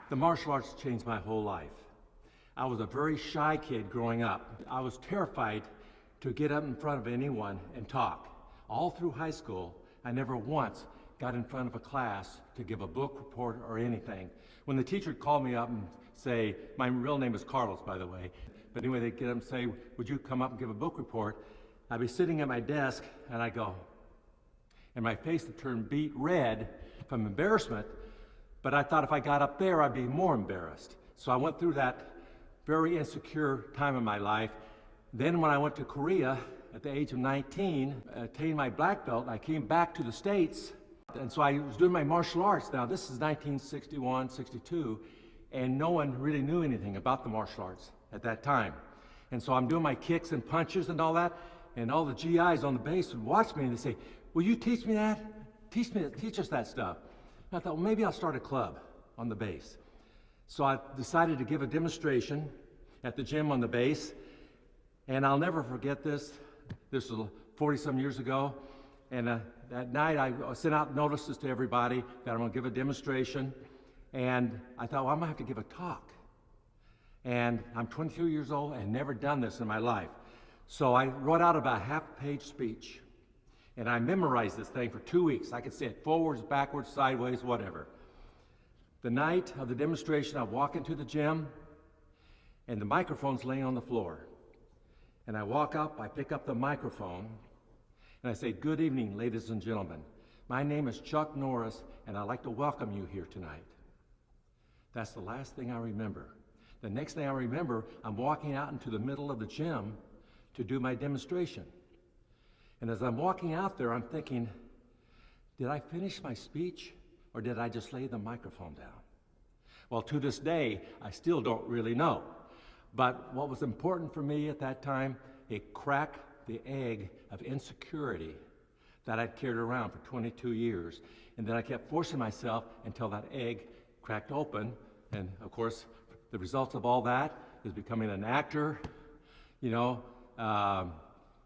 The martial arts changed my whole life. I was a very shy kid growing up. I was terrified to get up in front of anyone and talk. All through high school, I never once got in front of a class to give a book report or anything. When the teacher would call me up and say, my real name is Carlos, by the way, but anyway, they'd get up and say, would you come up and give a book report? I'd be sitting at my desk and I'd go, and my face would turn beet red from embarrassment, but I thought if I got up there, I'd be more embarrassed. So I went through that very insecure time in my life. Then when I went to Korea at the age of 19, attained my black belt, I came back to the States, and so I was doing my martial arts. Now this is 1961, 62, and no one really knew anything about the martial arts at that time. And so I'm doing my kicks and punches and all that, and all the GIs on the base would watch me and they say, will you teach me that? Teach us that stuff. And I thought, well, maybe I'll start a club on the base. So I decided to give a demonstration at the gym on the base, and I'll never forget this. This was 40-some years ago, and that night I sent out notices to everybody that I'm going to give a demonstration, and I thought, well, I'm going to have to give a talk. And I'm 22 years old and never done this in my life. So I wrote out about a half-page speech, and I memorized this thing for 2 weeks. I could say it forwards, backwards, sideways, whatever. The night of the demonstration, I walk into the gym, and the microphone's laying on the floor. And I walk up, I pick up the microphone, and I say, good evening, ladies and gentlemen. My name is Chuck Norris, and I'd like to welcome you here tonight. That's the last thing I remember. The next thing I remember, I'm walking out into the middle of the gym to do my demonstration. And as I'm walking out there, I'm thinking, did I finish my speech, or did I just lay the microphone down? Well, to this day, I still don't really know. But what was important for me at that time, it cracked the egg of insecurity that I'd carried around for 22 years. And then I kept forcing myself until that egg cracked open. And of course, the results of all that is becoming an actor,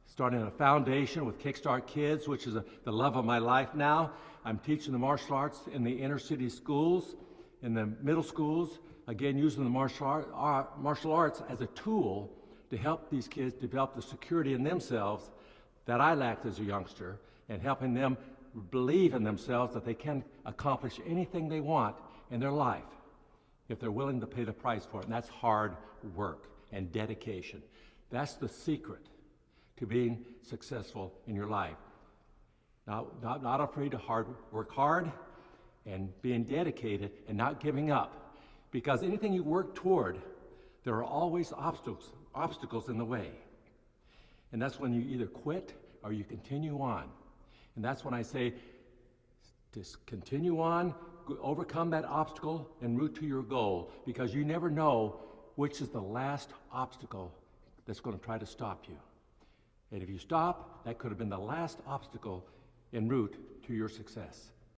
starting a foundation with Kickstart Kids, which is the love of my life now. I'm teaching the martial arts in the inner city schools, in the middle schools, again, using the martial arts as a tool to help these kids develop the security in themselves that I lacked as a youngster, and helping them believe in themselves that they can accomplish anything they want in their life if they're willing to pay the price for it. And that's hard work and dedication. That's the secret to being successful in your life. Not afraid to work hard and being dedicated and not giving up. Because anything you work toward, there are always obstacles in the way. And that's when you either quit or you continue on. And that's when I say, just continue on, overcome that obstacle and route to your goal, because you never know which is the last obstacle that's going to try to stop you. And if you stop, that could have been the last obstacle en route to your success.